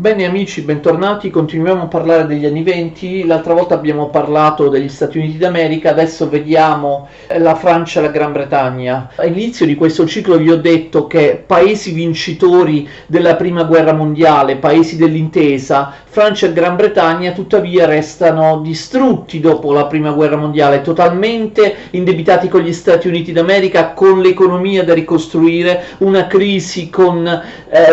Bene amici, bentornati, continuiamo a parlare degli anni venti. L'altra volta abbiamo parlato degli Stati Uniti d'America, adesso vediamo la Francia e la Gran Bretagna. All'inizio di questo ciclo vi ho detto che paesi vincitori della Prima Guerra Mondiale, paesi dell'intesa, Francia e Gran Bretagna tuttavia restano distrutti dopo la Prima Guerra Mondiale, totalmente indebitati con gli Stati Uniti d'America, con l'economia da ricostruire, una crisi con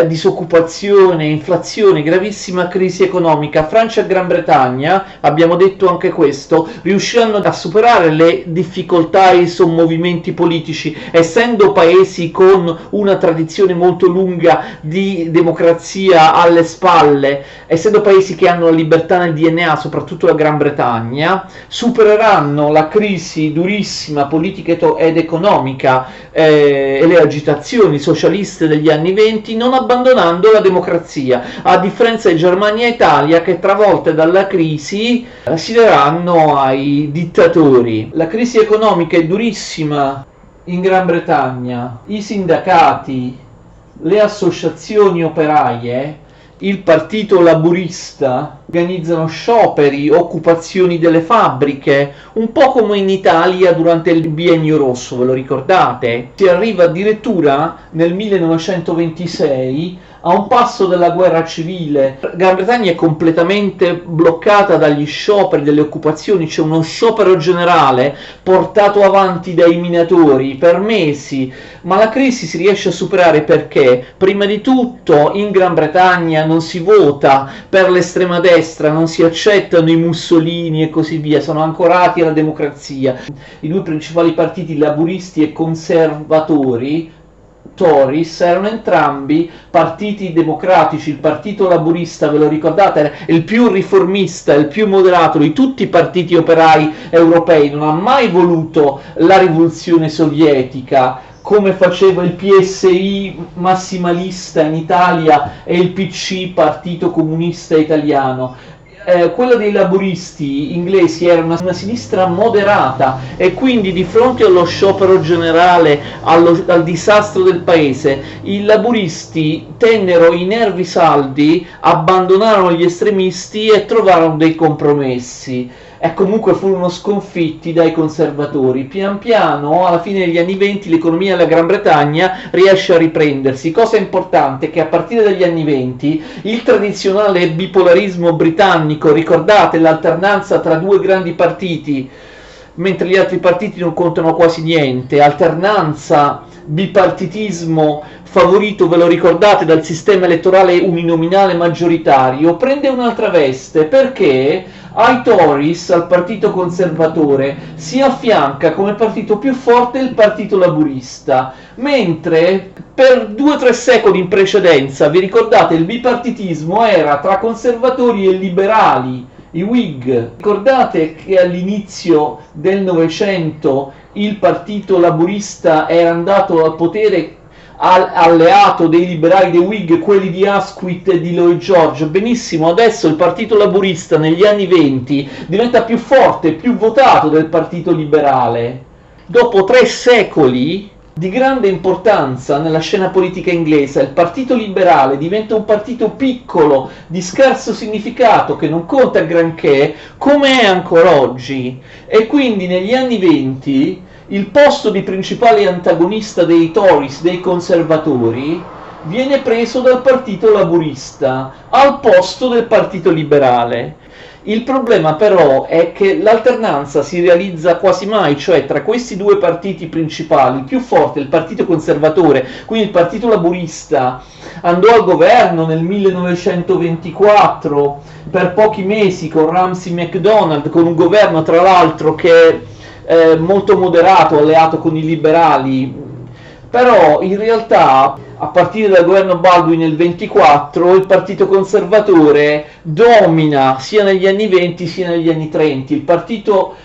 disoccupazione, inflazione, gravissima crisi economica. Francia e Gran Bretagna, abbiamo detto anche questo, riusciranno a superare le difficoltà e i sommovimenti politici, essendo paesi con una tradizione molto lunga di democrazia alle spalle, essendo paesi che hanno la libertà nel DNA, soprattutto la Gran Bretagna, supereranno la crisi durissima politica ed economica e le agitazioni socialiste degli anni venti, non abbandonando la democrazia, a differenza di Germania e Italia che travolte dalla crisi si daranno ai dittatori. La crisi economica è durissima in Gran Bretagna, i sindacati, le associazioni operaie, il partito laburista organizzano scioperi, occupazioni delle fabbriche, un po' come in Italia durante il biennio rosso, ve lo ricordate? Si arriva addirittura nel 1926 a un passo della guerra civile. La Gran Bretagna è completamente bloccata dagli scioperi, delle occupazioni, c'è uno sciopero generale portato avanti dai minatori per mesi, ma la crisi si riesce a superare perché, prima di tutto, in Gran Bretagna non si vota per l'estrema destra, non si accettano i Mussolini e così via, sono ancorati alla democrazia. I due principali partiti, laburisti e conservatori, Tories, erano entrambi partiti democratici. Il partito laburista, ve lo ricordate, è il più riformista, il più moderato di tutti i partiti operai europei, non ha mai voluto la rivoluzione sovietica come faceva il PSI massimalista in Italia e il PC, partito comunista italiano. Quella dei laburisti inglesi era una sinistra moderata e quindi di fronte allo sciopero generale, al disastro del paese, i laburisti tennero i nervi saldi, abbandonarono gli estremisti e trovarono dei compromessi. E comunque furono sconfitti dai conservatori. Pian piano, alla fine degli anni venti, l'economia della Gran Bretagna riesce a riprendersi. Cosa importante è che a partire dagli anni venti il tradizionale bipolarismo britannico, ricordate l'alternanza tra due grandi partiti, mentre gli altri partiti non contano quasi niente, alternanza, bipartitismo favorito, ve lo ricordate, dal sistema elettorale uninominale maggioritario, prende un'altra veste perché ai Tories, al partito conservatore, si affianca come partito più forte il partito laburista, mentre per 2 o 3 secoli in precedenza, vi ricordate, il bipartitismo era tra conservatori e liberali, i Whig. Ricordate che all'inizio del Novecento il partito laburista era andato al potere alleato dei liberali, dei Whig, quelli di Asquith e di Lloyd George. Benissimo, adesso il partito laburista negli anni 20 diventa più forte, più votato del partito liberale. Dopo 3 secoli di grande importanza nella scena politica inglese, il partito liberale diventa un partito piccolo, di scarso significato, che non conta granché, come è ancora oggi. E quindi negli anni 20 il posto di principale antagonista dei Tories, dei conservatori, viene preso dal partito laburista al posto del partito liberale. Il problema però è che l'alternanza si realizza quasi mai, cioè tra questi due partiti principali, il più forte, il partito conservatore, quindi il partito laburista, andò al governo nel 1924 per pochi mesi con Ramsay MacDonald, con un governo tra l'altro che molto moderato, alleato con i liberali, però in realtà a partire dal governo Baldwin nel 24 il partito conservatore domina sia negli anni 20 sia negli anni 30. Il partito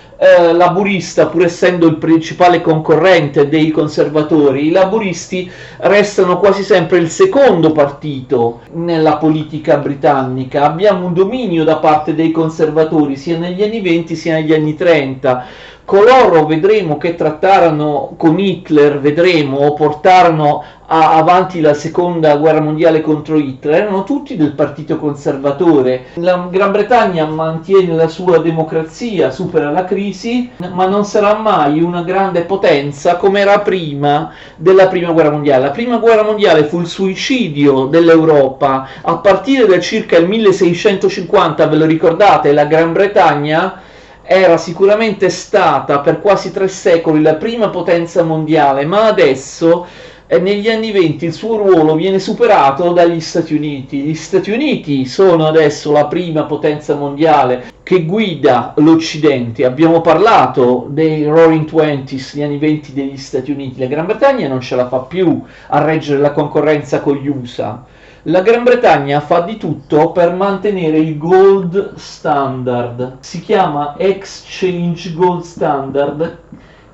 laburista, pur essendo il principale concorrente dei conservatori, i laburisti restano quasi sempre il secondo partito nella politica britannica. Abbiamo un dominio da parte dei conservatori sia negli anni 20 sia negli anni 30. Coloro, vedremo, che trattarono con Hitler, vedremo, o portarono avanti la seconda guerra mondiale contro Hitler, erano tutti del partito conservatore. La Gran Bretagna mantiene la sua democrazia, supera la crisi, ma non sarà mai una grande potenza come era prima della prima guerra mondiale. La prima guerra mondiale fu il suicidio dell'Europa. A partire da circa il 1650, ve lo ricordate, la Gran Bretagna era sicuramente stata per quasi 3 secoli la prima potenza mondiale, ma adesso negli anni 20 il suo ruolo viene superato dagli Stati Uniti. Gli Stati Uniti sono adesso la prima potenza mondiale che guida l'Occidente. Abbiamo parlato dei Roaring Twenties, gli anni 20 degli Stati Uniti. La Gran Bretagna non ce la fa più a reggere la concorrenza con gli USA. La Gran Bretagna fa di tutto per mantenere il gold standard, si chiama Exchange Gold Standard,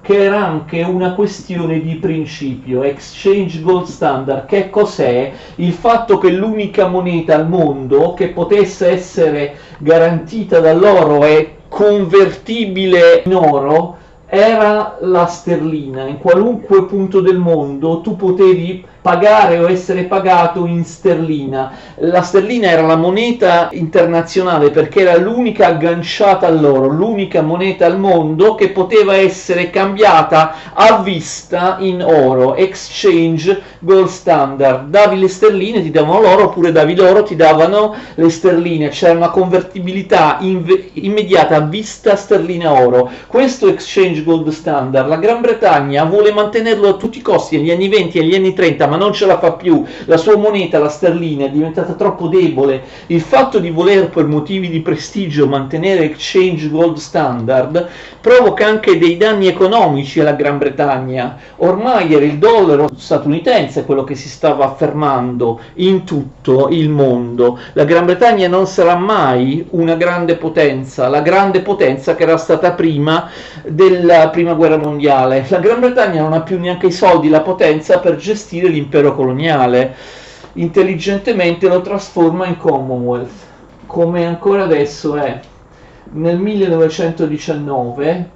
che era anche una questione di principio. Exchange Gold Standard, che cos'è? Il fatto che l'unica moneta al mondo che potesse essere garantita dall'oro e convertibile in oro era la sterlina. In qualunque punto del mondo tu potevi pagare o essere pagato in sterlina. La sterlina era la moneta internazionale perché era l'unica agganciata all'oro, l'unica moneta al mondo che poteva essere cambiata a vista in oro. Exchange Gold Standard. Davi le sterline, ti davano l'oro, oppure davi l'oro, ti davano le sterline. C'era una convertibilità immediata a vista sterlina-oro. Questo Exchange Gold Standard la Gran Bretagna vuole mantenerlo a tutti i costi negli anni 20 e negli anni 30, ma non ce la fa più. La sua moneta, la sterlina, è diventata troppo debole. Il fatto di voler per motivi di prestigio mantenere Exchange Gold Standard provoca anche dei danni economici alla Gran Bretagna. Ormai era il dollaro statunitense quello che si stava affermando in tutto il mondo. La Gran Bretagna non sarà mai una grande potenza, la grande potenza che era stata prima della prima guerra mondiale. La Gran Bretagna non ha più neanche i soldi, la potenza per gestire l'impero coloniale. Intelligentemente lo trasforma in Commonwealth, come ancora adesso è. Nel 1919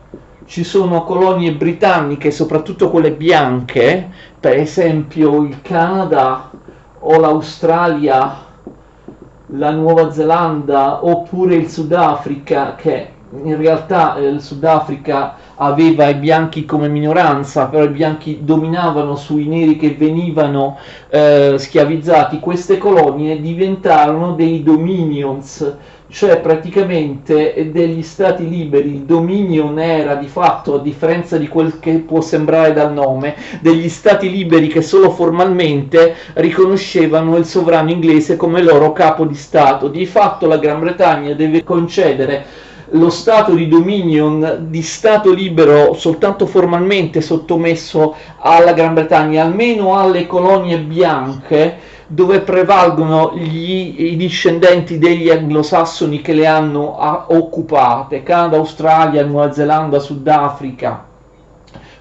ci sono colonie britanniche, soprattutto quelle bianche, per esempio il Canada o l'Australia, la Nuova Zelanda oppure il Sudafrica, che in realtà il Sudafrica aveva i bianchi come minoranza, però i bianchi dominavano sui neri che venivano schiavizzati. Queste colonie diventarono dei dominions, cioè praticamente degli stati liberi. Il dominion era di fatto, a differenza di quel che può sembrare dal nome, degli stati liberi che solo formalmente riconoscevano il sovrano inglese come loro capo di stato. Di fatto la Gran Bretagna deve concedere lo stato di dominion, di stato libero, soltanto formalmente sottomesso alla Gran Bretagna, almeno alle colonie bianche, dove prevalgono i discendenti degli anglosassoni che le hanno occupate: Canada, Australia, Nuova Zelanda, Sudafrica.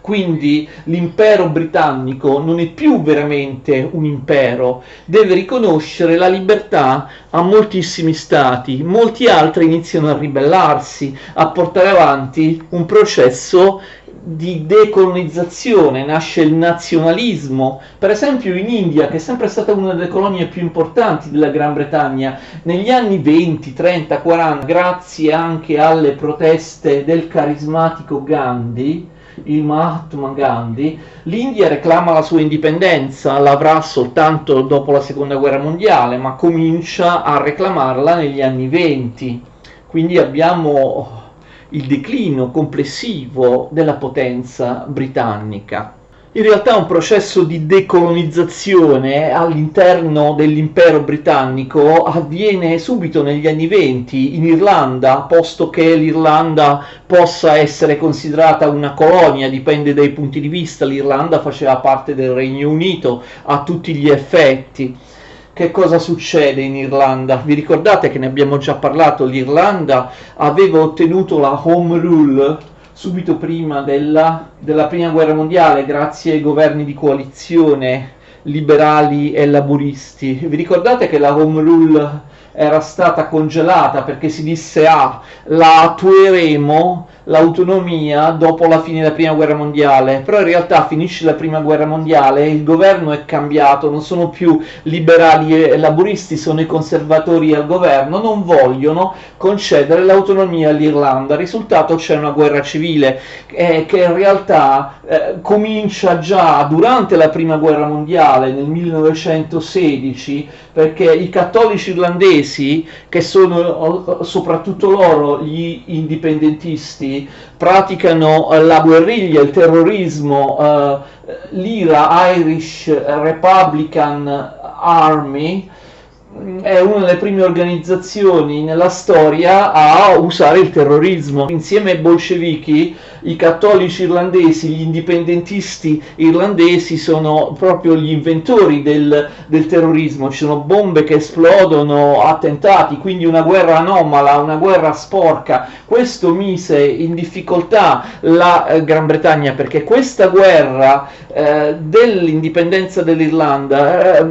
Quindi l'impero britannico non è più veramente un impero, deve riconoscere la libertà a moltissimi stati. Molti altri iniziano a ribellarsi, a portare avanti un processo di decolonizzazione. Nasce il nazionalismo, per esempio in India, che è sempre stata una delle colonie più importanti della Gran Bretagna. Negli anni 20, 30, 40, grazie anche alle proteste del carismatico Gandhi, il Mahatma Gandhi, l'India reclama la sua indipendenza. L'avrà soltanto dopo la seconda guerra mondiale, ma comincia a reclamarla negli anni 20. Quindi abbiamo il declino complessivo della potenza britannica. In realtà un processo di decolonizzazione all'interno dell'impero britannico avviene subito negli anni 20 in Irlanda, posto che l'Irlanda possa essere considerata una colonia, dipende dai punti di vista. L'Irlanda faceva parte del Regno Unito a tutti gli effetti. Che cosa succede in Irlanda? Vi ricordate che ne abbiamo già parlato? L'Irlanda aveva ottenuto la Home Rule subito prima della prima guerra mondiale, grazie ai governi di coalizione liberali e laburisti. Vi ricordate che la Home Rule era stata congelata perché si disse: la attueremo l'autonomia dopo la fine della prima guerra mondiale, però in realtà finisce la prima guerra mondiale, il governo è cambiato, non sono più liberali e laburisti, sono i conservatori al governo, non vogliono concedere l'autonomia all'Irlanda, risultato c'è una guerra civile che in realtà comincia già durante la prima guerra mondiale nel 1916, perché i cattolici irlandesi, che sono soprattutto loro gli indipendentisti, praticano la guerriglia, il terrorismo, l'IRA, Irish Republican Army, è una delle prime organizzazioni nella storia a usare il terrorismo. Insieme ai bolscevichi, i cattolici irlandesi, gli indipendentisti irlandesi sono proprio gli inventori del terrorismo. Ci sono bombe che esplodono, attentati, quindi una guerra anomala, una guerra sporca. Questo mise in difficoltà la Gran Bretagna, perché questa guerra dell'indipendenza dell'Irlanda,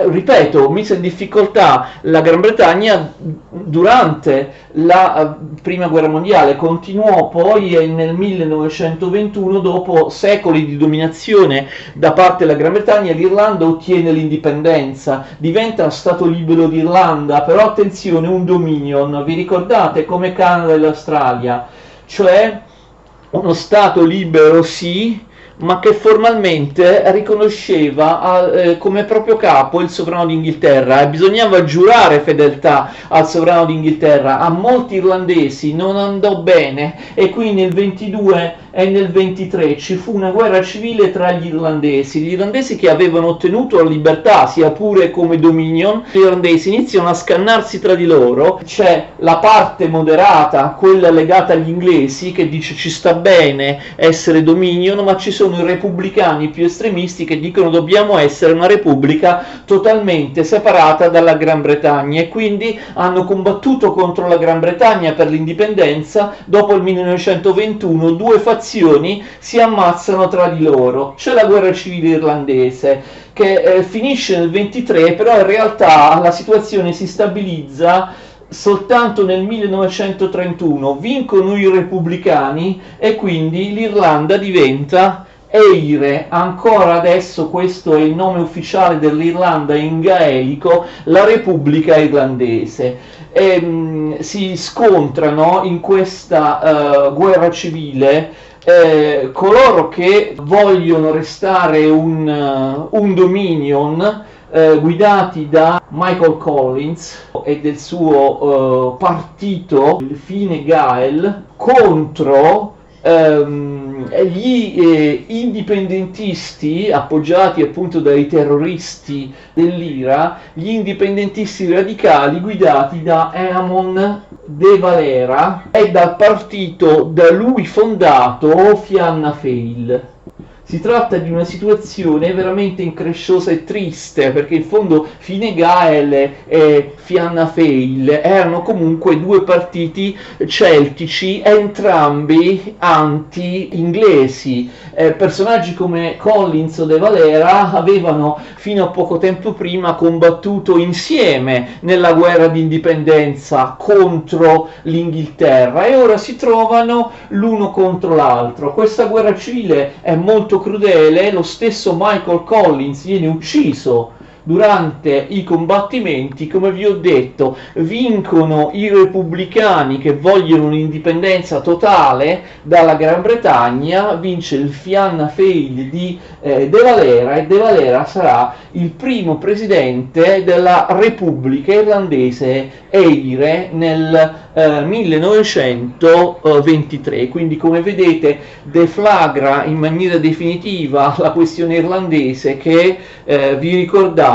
ripeto, mise in difficoltà la Gran Bretagna durante la prima guerra mondiale, continuò poi nel 1921, dopo secoli di dominazione da parte della Gran Bretagna, l'Irlanda ottiene l'indipendenza, diventa Stato libero d'Irlanda, però attenzione, un dominion, vi ricordate, come Canada e l'Australia, cioè uno Stato libero sì, ma che formalmente riconosceva come proprio capo il sovrano d'Inghilterra, e bisognava giurare fedeltà al sovrano d'Inghilterra. A molti irlandesi non andò bene e qui nel 22 e nel 23 ci fu una guerra civile tra gli irlandesi che avevano ottenuto la libertà, sia pure come dominion. Gli irlandesi iniziano a scannarsi tra di loro, c'è la parte moderata, quella legata agli inglesi, che dice ci sta bene essere dominion, ma ci sono i repubblicani più estremisti che dicono dobbiamo essere una repubblica totalmente separata dalla Gran Bretagna, e quindi hanno combattuto contro la Gran Bretagna per l'indipendenza. Dopo il 1921 due fazioni si ammazzano tra di loro, c'è la guerra civile irlandese che finisce nel 23, però in realtà la situazione si stabilizza soltanto nel 1931, vincono i repubblicani e quindi l'Irlanda diventa Eire. Ancora adesso questo è il nome ufficiale dell'Irlanda in gaelico, la Repubblica Irlandese. Si scontrano in questa guerra civile coloro che vogliono restare un dominion, guidati da Michael Collins e del suo partito, il Fine Gael, contro gli indipendentisti appoggiati appunto dai terroristi dell'IRA, gli indipendentisti radicali guidati da Eamon de Valera e dal partito da lui fondato Fianna Fáil. Si tratta di una situazione veramente incresciosa e triste, perché in fondo Fine Gael e Fianna Fáil erano comunque due partiti celtici, entrambi anti-inglesi. Personaggi come Collins o De Valera avevano fino a poco tempo prima combattuto insieme nella guerra di indipendenza contro l'Inghilterra e ora si trovano l'uno contro l'altro. Questa guerra civile è molto crudele, lo stesso Michael Collins viene ucciso durante i combattimenti. Come vi ho detto, vincono i repubblicani che vogliono un'indipendenza totale dalla Gran Bretagna, vince il Fianna Fáil di De Valera, e De Valera sarà il primo presidente della Repubblica Irlandese Eire nel 1923. Quindi, come vedete, deflagra in maniera definitiva la questione irlandese che vi ricordate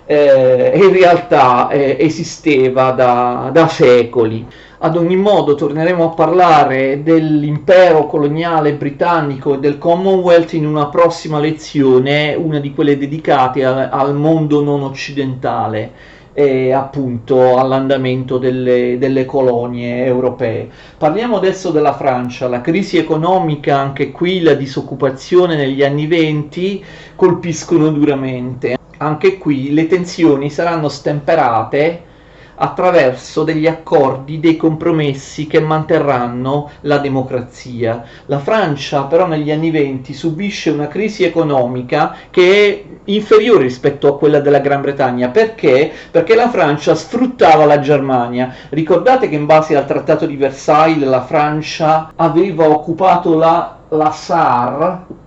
in realtà esisteva da secoli. Ad ogni modo torneremo a parlare dell'impero coloniale britannico e del Commonwealth in una prossima lezione, una di quelle dedicate al mondo non occidentale e appunto all'andamento delle colonie europee. Parliamo adesso della Francia. La crisi economica, anche qui la disoccupazione negli anni 20 colpiscono duramente. Anche qui le tensioni saranno stemperate attraverso degli accordi, dei compromessi che manterranno la democrazia. La Francia però negli anni '20 subisce una crisi economica che è inferiore rispetto a quella della Gran Bretagna. Perché? Perché la Francia sfruttava la Germania. Ricordate che in base al Trattato di Versailles la Francia aveva occupato la Sarre,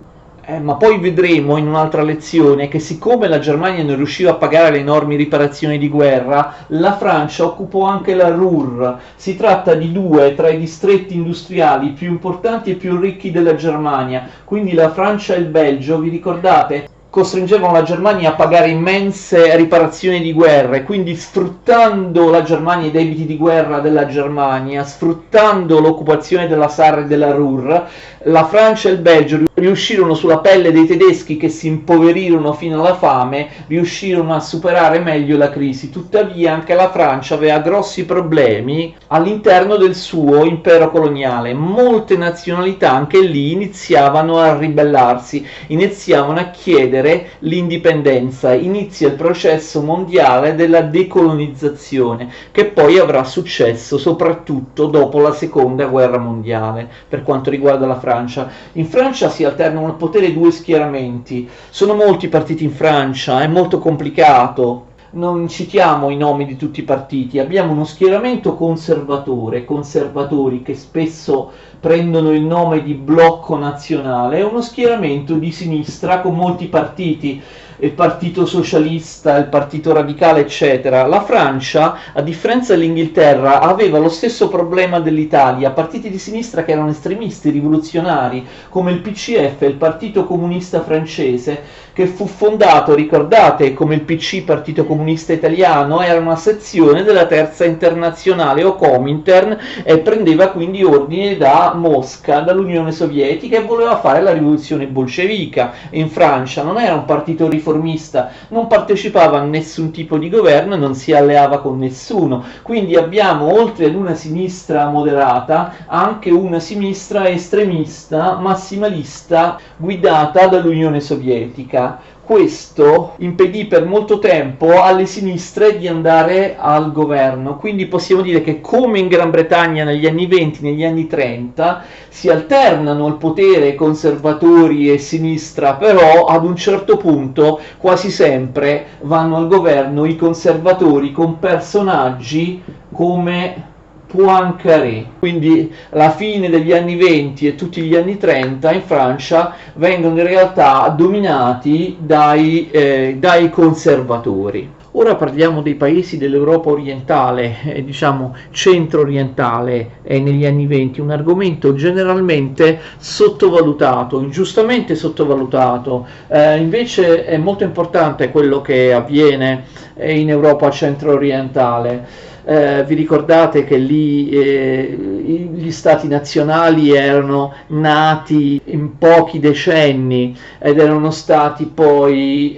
ma poi vedremo in un'altra lezione che siccome la Germania non riusciva a pagare le enormi riparazioni di guerra, la Francia occupò anche la Ruhr. Si tratta di due tra i distretti industriali più importanti e più ricchi della Germania, quindi la Francia e il Belgio, vi ricordate? Costringevano la Germania a pagare immense riparazioni di guerra e quindi sfruttando la Germania, i debiti di guerra della Germania, sfruttando l'occupazione della Sarre e della Ruhr, la Francia e il Belgio riuscirono sulla pelle dei tedeschi che si impoverirono fino alla fame, riuscirono a superare meglio la crisi. Tuttavia anche la Francia aveva grossi problemi all'interno del suo impero coloniale. Molte nazionalità anche lì iniziavano a ribellarsi, iniziavano a chiedere l'indipendenza. Inizia il processo mondiale della decolonizzazione che poi avrà successo soprattutto dopo la seconda guerra mondiale. Per quanto riguarda la Francia, in Francia si alternano al potere due schieramenti, sono molti partiti in Francia, è molto complicato, non citiamo i nomi di tutti i partiti. Abbiamo uno schieramento conservatori che spesso prendono il nome di blocco nazionale, e uno schieramento di sinistra con molti partiti, il partito socialista, il partito radicale, eccetera. La Francia, a differenza dell'Inghilterra, aveva lo stesso problema dell'Italia, partiti di sinistra che erano estremisti, rivoluzionari, come il PCF, il Partito Comunista Francese, che fu fondato, ricordate, come il PC, Partito Comunista Italiano, era una sezione della Terza Internazionale o Comintern e prendeva quindi ordine da Mosca, dall'Unione Sovietica, e voleva fare la rivoluzione bolscevica. In Francia non era un partito riformista, non partecipava a nessun tipo di governo e non si alleava con nessuno. Quindi abbiamo, oltre ad una sinistra moderata, anche una sinistra estremista, massimalista, guidata dall'Unione Sovietica. Questo impedì per molto tempo alle sinistre di andare al governo, quindi possiamo dire che come in Gran Bretagna negli anni 20, negli anni 30, si alternano al potere conservatori e sinistra, però ad un certo punto quasi sempre vanno al governo i conservatori con personaggi come Poincaré. Quindi la fine degli anni 20 e tutti gli anni 30 in Francia vengono in realtà dominati dai conservatori. Ora parliamo dei paesi dell'Europa orientale, diciamo centro-orientale, negli anni 20, un argomento generalmente sottovalutato, ingiustamente sottovalutato. Invece è molto importante quello che avviene in Europa centro-orientale. Vi ricordate che lì gli stati nazionali erano nati in pochi decenni ed erano stati poi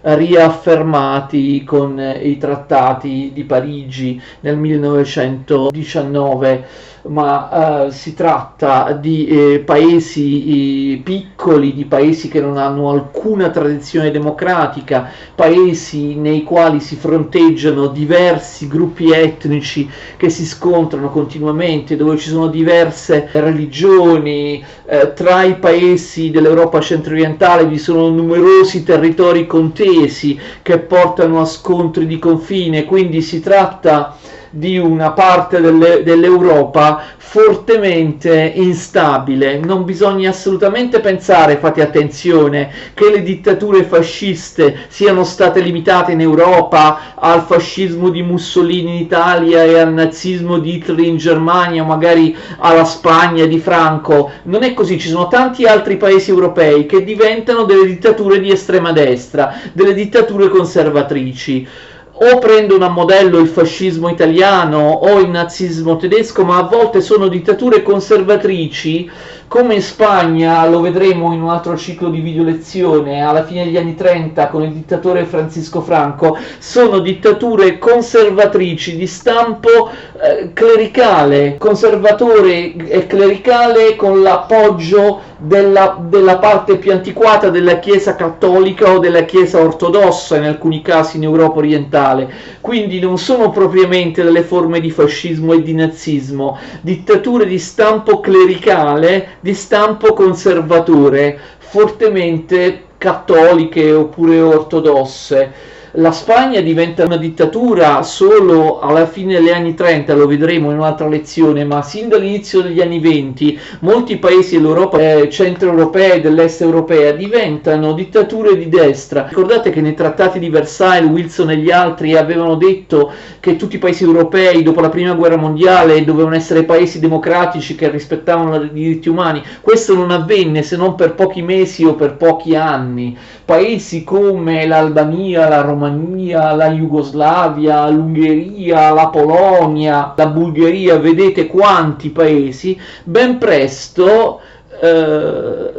riaffermati con i trattati di Parigi nel 1919, ma si tratta di paesi piccoli, di paesi che non hanno alcuna tradizione democratica, paesi nei quali si fronteggiano diversi gruppi etnici che si scontrano continuamente, dove ci sono diverse religioni. Tra i paesi dell'Europa centro-orientale vi sono numerosi territori contesi che portano a scontri di confine, quindi si tratta di una parte dell'Europa fortemente instabile. Non bisogna assolutamente pensare, fate attenzione, che le dittature fasciste siano state limitate in Europa al fascismo di Mussolini in Italia e al nazismo di Hitler in Germania, o magari alla Spagna di Franco. Non è così, ci sono tanti altri paesi europei che diventano delle dittature di estrema destra, delle dittature conservatrici. O prendono a modello il fascismo italiano o il nazismo tedesco, ma a volte sono dittature conservatrici Come in Spagna, lo vedremo in un altro ciclo di video lezione, alla fine degli anni 30 con il dittatore Francisco Franco, sono dittature conservatrici di stampo clericale, conservatore e clericale, con l'appoggio della parte più antiquata della Chiesa cattolica o della Chiesa ortodossa, in alcuni casi in Europa orientale. Quindi non sono propriamente delle forme di fascismo e di nazismo, dittature di stampo clericale, di stampo conservatore, fortemente cattoliche oppure ortodosse. La Spagna diventa una dittatura solo alla fine degli anni 30, lo vedremo in un'altra lezione, ma sin dall'inizio degli anni 20 molti paesi dell'Europa centroeuropea e dell'est europea diventano dittature di destra. Ricordate che nei trattati di Versailles Wilson e gli altri avevano detto che tutti i paesi europei dopo la prima guerra mondiale dovevano essere paesi democratici che rispettavano i diritti umani. Questo non avvenne se non per pochi mesi o per pochi anni. Paesi come l'Albania, la Romania, la Jugoslavia, l'Ungheria, la Polonia, la Bulgaria, vedete quanti paesi ben presto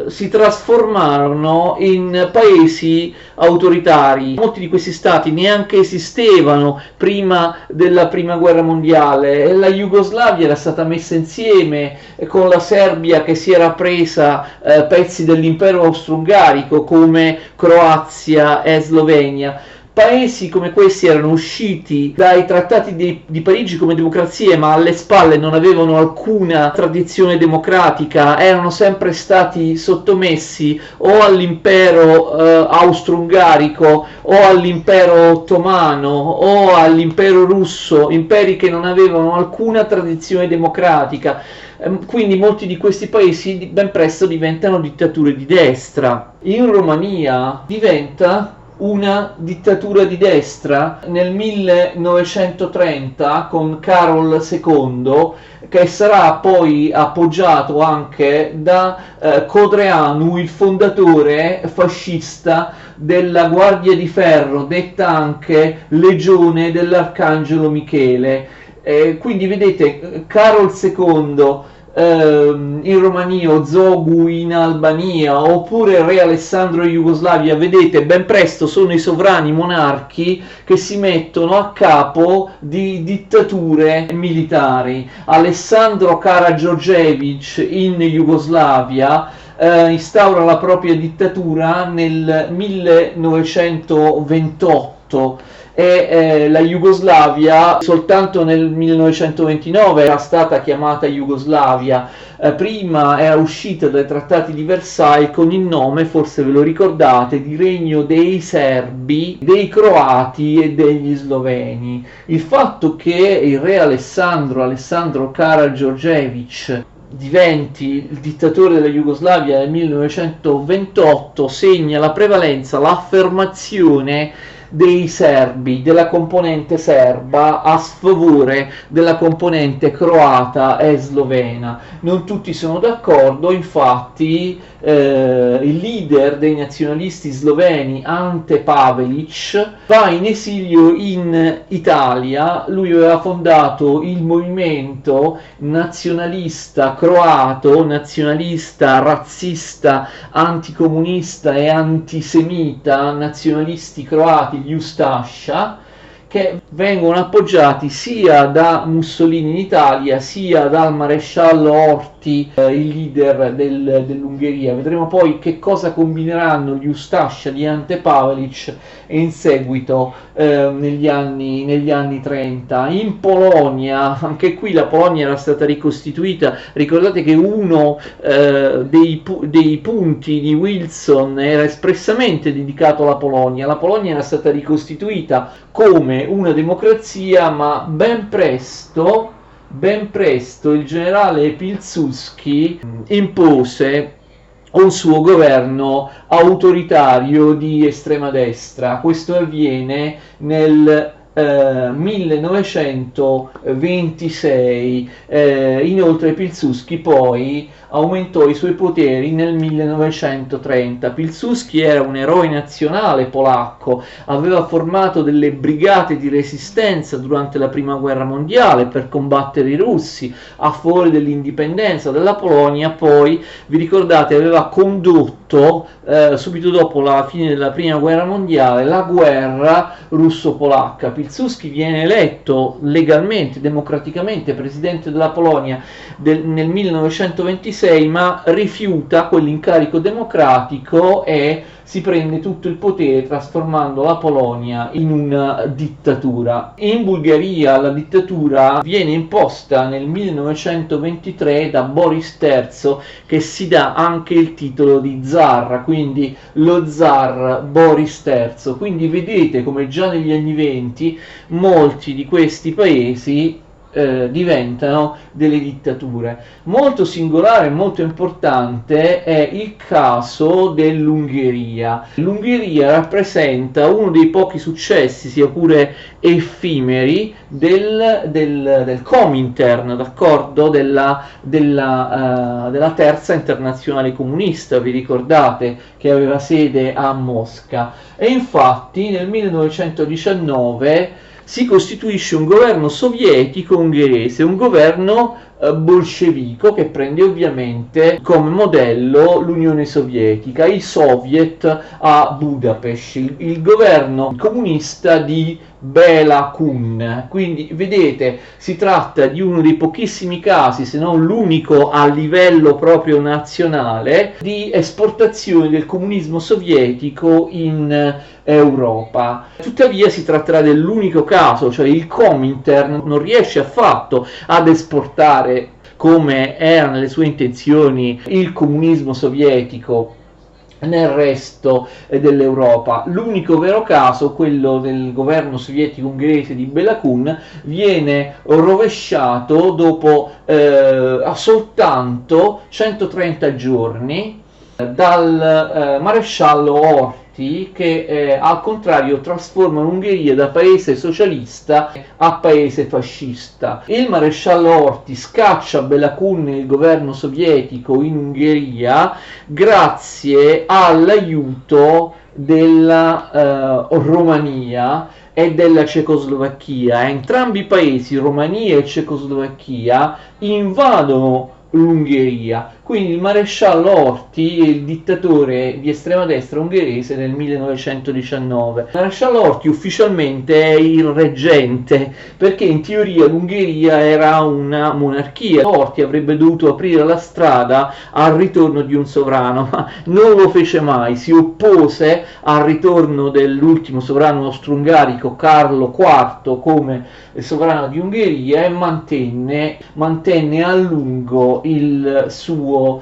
si trasformarono in paesi autoritari. Molti di questi stati neanche esistevano prima della prima guerra mondiale. La Jugoslavia era stata messa insieme con la Serbia, che si era presa pezzi dell'impero austro-ungarico come Croazia e Slovenia. Paesi come questi erano usciti dai trattati di Parigi come democrazie, ma alle spalle non avevano alcuna tradizione democratica, erano sempre stati sottomessi o all'impero austro-ungarico o all'impero ottomano o all'impero russo, imperi che non avevano alcuna tradizione democratica. Quindi molti di questi paesi ben presto diventano dittature di destra. In Romania diventa una dittatura di destra nel 1930 con Carol II, che sarà poi appoggiato anche da Codreanu, il fondatore fascista della Guardia di Ferro, detta anche Legione dell'Arcangelo Michele. Quindi vedete, Carol II in Romania, Zogu in Albania, oppure Re Alessandro in Jugoslavia, vedete, ben presto sono i sovrani monarchi che si mettono a capo di dittature militari. Alessandro Karađorđević in Jugoslavia instaura la propria dittatura nel 1928 e la Jugoslavia soltanto nel 1929 era stata chiamata Jugoslavia. Prima era uscita dai trattati di Versailles con il nome, forse ve lo ricordate, di Regno dei Serbi, dei Croati e degli Sloveni. Il fatto che il re Alessandro Karađorđević diventi il dittatore della Jugoslavia nel 1928 segna la prevalenza, l'affermazione dei serbi, della componente serba a sfavore della componente croata e slovena. Non tutti sono d'accordo, infatti il leader dei nazionalisti sloveni, Ante Pavelić, va in esilio in Italia. Lui aveva fondato il movimento nazionalista croato, nazionalista, razzista, anticomunista e antisemita, nazionalisti croati, gli Ustascia, che vengono appoggiati sia da Mussolini in Italia sia dal maresciallo Horthy, il leader dell'Ungheria. Vedremo poi che cosa combineranno gli Ustascia di Ante Pavelić in seguito negli anni 30. In Polonia, anche qui la Polonia era stata ricostituita. Ricordate che uno dei punti di Wilson era espressamente dedicato alla Polonia. La Polonia era stata ricostituita come una democrazia, ma ben presto il generale Pilsudski impose un suo governo autoritario di estrema destra. Questo avviene nel 1926. Inoltre Pilsudski poi aumentò i suoi poteri nel 1930. Pilsudski era un eroe nazionale polacco, aveva formato delle brigate di resistenza durante la prima guerra mondiale per combattere i russi a favore dell'indipendenza della Polonia. Poi, vi ricordate, aveva condotto subito dopo la fine della prima guerra mondiale la guerra russo-polacca. Pilsudski viene eletto legalmente, democraticamente presidente della Polonia nel 1926, ma rifiuta quell'incarico democratico e si prende tutto il potere trasformando la Polonia in una dittatura. In Bulgaria la dittatura viene imposta nel 1923 da Boris III, che si dà anche il titolo di zar, quindi lo zar Boris III. Quindi vedete come già negli anni 20 molti di questi paesi diventano delle dittature. Molto singolare e molto importante è il caso dell'Ungheria. L'Ungheria rappresenta uno dei pochi successi, sia pure effimeri, del Comintern, d'accordo? Della terza internazionale comunista, vi ricordate, che aveva sede a Mosca. E infatti nel 1919 si costituisce un governo sovietico ungherese, un governo bolscevico che prende ovviamente come modello l'Unione Sovietica, i soviet a Budapest, il governo comunista di Bela Kun. Quindi vedete, si tratta di uno dei pochissimi casi, se non l'unico a livello proprio nazionale, di esportazione del comunismo sovietico in Europa. Tuttavia si tratterà dell'unico caso, cioè il Comintern non riesce affatto ad esportare, come era nelle sue intenzioni, il comunismo sovietico nel resto dell'Europa. L'unico vero caso, quello del governo sovietico ungherese di Bela Kun, viene rovesciato dopo soltanto 130 giorni dal maresciallo Horthy, che al contrario trasforma l'Ungheria da paese socialista a paese fascista. Il maresciallo Horthy scaccia Bela Kun e il governo sovietico in Ungheria grazie all'aiuto della Romania e della Cecoslovacchia. Entrambi i paesi, Romania e Cecoslovacchia, invadono l'Ungheria. Quindi il maresciallo Horthy è il dittatore di estrema destra ungherese nel 1919. Il maresciallo Horthy ufficialmente è il reggente, perché in teoria l'Ungheria era una monarchia. Horthy avrebbe dovuto aprire la strada al ritorno di un sovrano, ma non lo fece mai. Si oppose al ritorno dell'ultimo sovrano austro-ungarico, Carlo IV, come sovrano di Ungheria, e mantenne a lungo il suo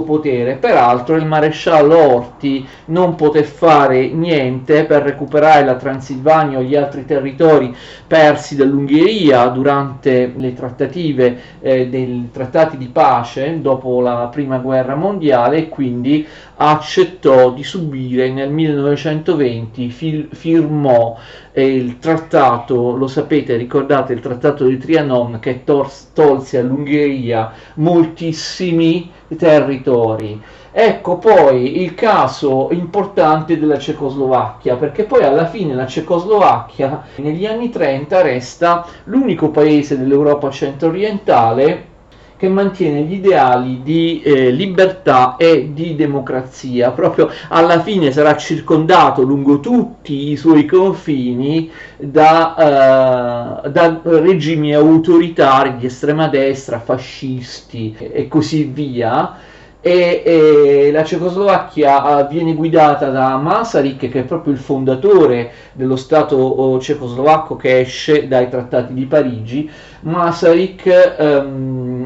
potere. Peraltro il maresciallo Horthy non poté fare niente per recuperare la Transilvania o gli altri territori persi dall'Ungheria durante le trattative dei trattati di pace dopo la prima guerra mondiale, e quindi accettò di subire. Nel 1920 firmò il trattato, lo sapete, ricordate, il trattato di Trianon, che tolse all'Ungheria moltissimi territori. Ecco poi il caso importante della Cecoslovacchia, perché poi alla fine la Cecoslovacchia negli anni 30 resta l'unico paese dell'Europa centro-orientale che mantiene gli ideali di libertà e di democrazia. Proprio alla fine sarà circondato lungo tutti i suoi confini da regimi autoritari di estrema destra, fascisti e così via. E la Cecoslovacchia viene guidata da Masaryk, che è proprio il fondatore dello Stato cecoslovacco che esce dai trattati di Parigi. Masaryk,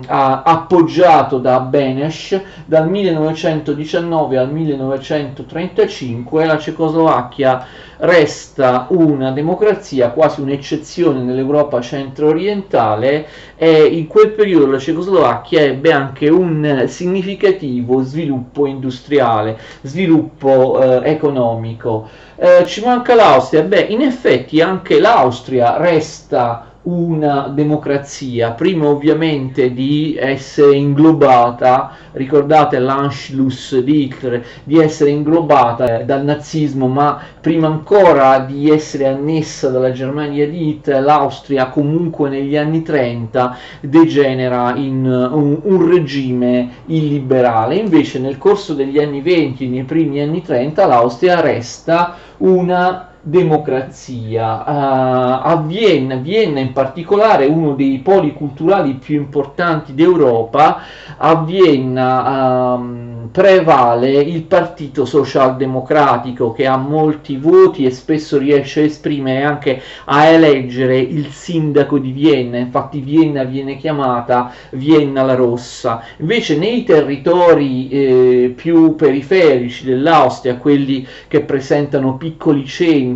appoggiato da Beneš, dal 1919 al 1935 la Cecoslovacchia resta una democrazia, quasi un'eccezione nell'Europa centro-orientale, e in quel periodo la Cecoslovacchia ebbe anche un significativo sviluppo industriale, sviluppo economico. Ci manca l'Austria. Beh, in effetti anche l'Austria resta una democrazia, prima ovviamente di essere inglobata, ricordate l'Anschluss di Hitler, di essere inglobata dal nazismo, ma prima ancora di essere annessa dalla Germania di Hitler, l'Austria comunque negli anni 30 degenera in un regime illiberale. Invece nel corso degli anni 20, nei primi anni 30, l'Austria resta una democrazia. A Vienna in particolare, uno dei poli culturali più importanti d'Europa, a Vienna prevale il partito socialdemocratico, che ha molti voti e spesso riesce a esprimere, anche a eleggere il sindaco di Vienna. Infatti Vienna viene chiamata Vienna la Rossa. Invece nei territori più periferici dell'Austria, quelli che presentano piccoli centri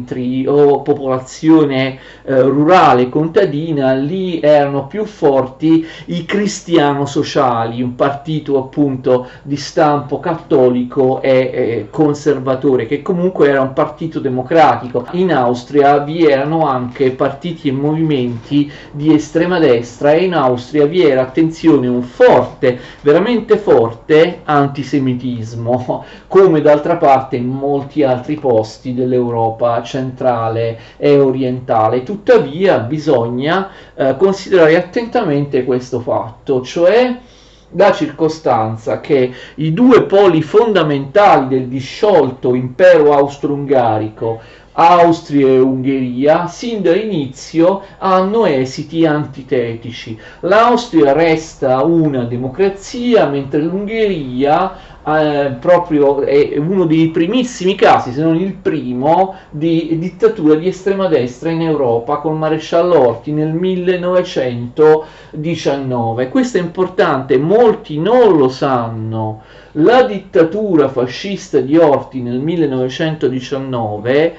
o popolazione rurale contadina, lì erano più forti i cristiano-sociali, un partito appunto di stampo cattolico e conservatore, che comunque era un partito democratico. In Austria vi erano anche partiti e movimenti di estrema destra, e in Austria vi era, attenzione, un forte, veramente forte antisemitismo, come d'altra parte in molti altri posti dell'Europa centrale e orientale. Tuttavia bisogna considerare attentamente questo fatto, cioè la circostanza che i due poli fondamentali del disciolto impero austro-ungarico, Austria e Ungheria, sin dall'inizio hanno esiti antitetici. L'Austria resta una democrazia, mentre l'Ungheria proprio è uno dei primissimi casi, se non il primo, di dittatura di estrema destra in Europa, col maresciallo Horthy nel 1919. Questo è importante, molti non lo sanno. La dittatura fascista di Horthy nel 1919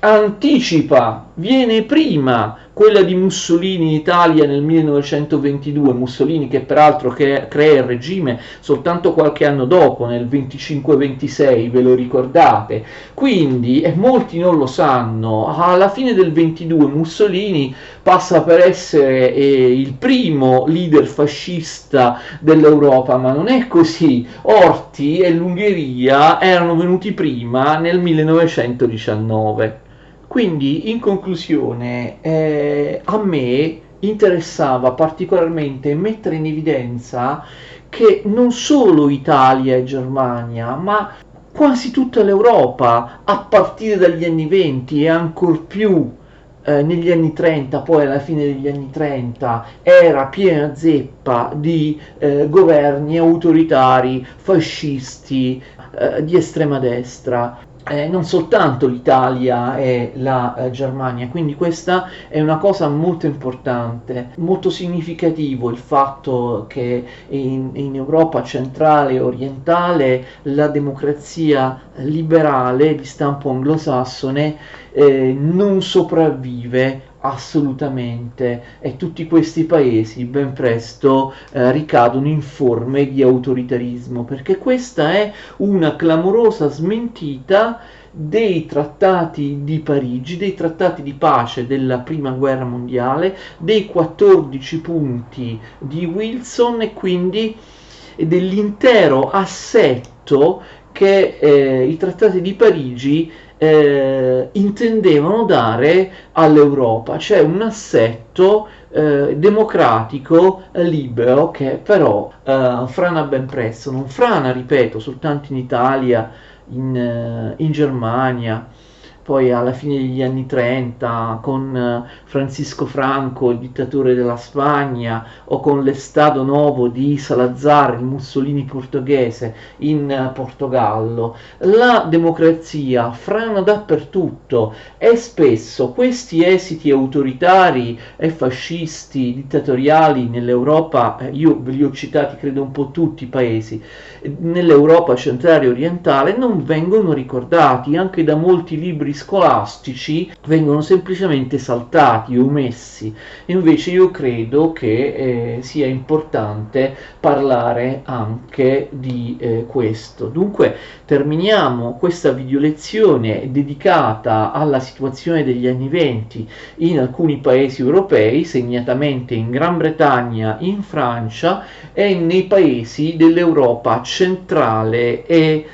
anticipa, viene prima quella di Mussolini in Italia nel 1922, Mussolini che peraltro crea il regime soltanto qualche anno dopo, nel 25-26, ve lo ricordate? Quindi, e molti non lo sanno, alla fine del 22 Mussolini passa per essere il primo leader fascista dell'Europa, ma non è così. Horthy e l'Ungheria erano venuti prima, nel 1919. Quindi, in conclusione, a me interessava particolarmente mettere in evidenza che non solo Italia e Germania, ma quasi tutta l'Europa, a partire dagli anni 20 e ancor più negli anni 30, poi alla fine degli anni 30, era piena zeppa di governi autoritari, fascisti, di estrema destra. Non soltanto l'Italia e la Germania, quindi questa è una cosa molto importante, molto significativo il fatto che in Europa centrale e orientale la democrazia liberale di stampo anglosassone non sopravvive assolutamente, e tutti questi paesi ben presto ricadono in forme di autoritarismo, perché questa è una clamorosa smentita dei trattati di Parigi, dei trattati di pace della prima guerra mondiale, dei 14 punti di Wilson, e quindi dell'intero assetto che i trattati di Parigi intendevano dare all'Europa, cioè un assetto democratico, libero, che però frana ben presto, non frana, ripeto, soltanto in Italia, in Germania, poi alla fine degli anni 30 con Francisco Franco, il dittatore della Spagna, o con l'Estado Novo di Salazar, il Mussolini portoghese in Portogallo. La democrazia frana dappertutto, e spesso questi esiti autoritari e fascisti, dittatoriali nell'Europa, io ve li ho citati credo un po' tutti i paesi, nell'Europa centrale e orientale, non vengono ricordati anche da molti libri libri scolastici vengono semplicemente saltati, omessi. Invece io credo che sia importante parlare anche di questo. Dunque terminiamo questa video lezione dedicata alla situazione degli anni venti in alcuni paesi europei, segnatamente in Gran Bretagna, in Francia e nei paesi dell'Europa centrale e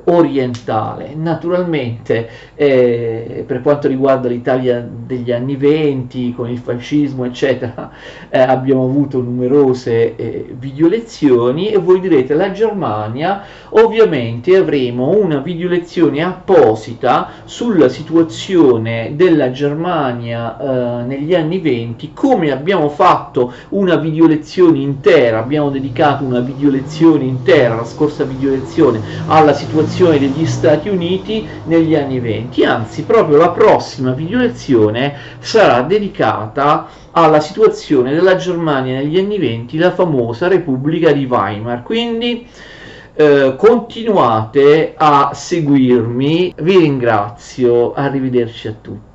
orientale. Naturalmente per quanto riguarda l'Italia degli anni venti con il fascismo eccetera abbiamo avuto numerose video lezioni, e voi direte la Germania, ovviamente avremo una video lezione apposita sulla situazione della Germania negli anni venti, come abbiamo fatto una video lezione intera, abbiamo dedicato una video lezione intera, la scorsa video lezione, alla situazione degli Stati Uniti negli anni venti. Anzi, proprio la prossima video lezione sarà dedicata alla situazione della Germania negli anni venti, la famosa Repubblica di Weimar. Quindi continuate a seguirmi, vi ringrazio, arrivederci a tutti.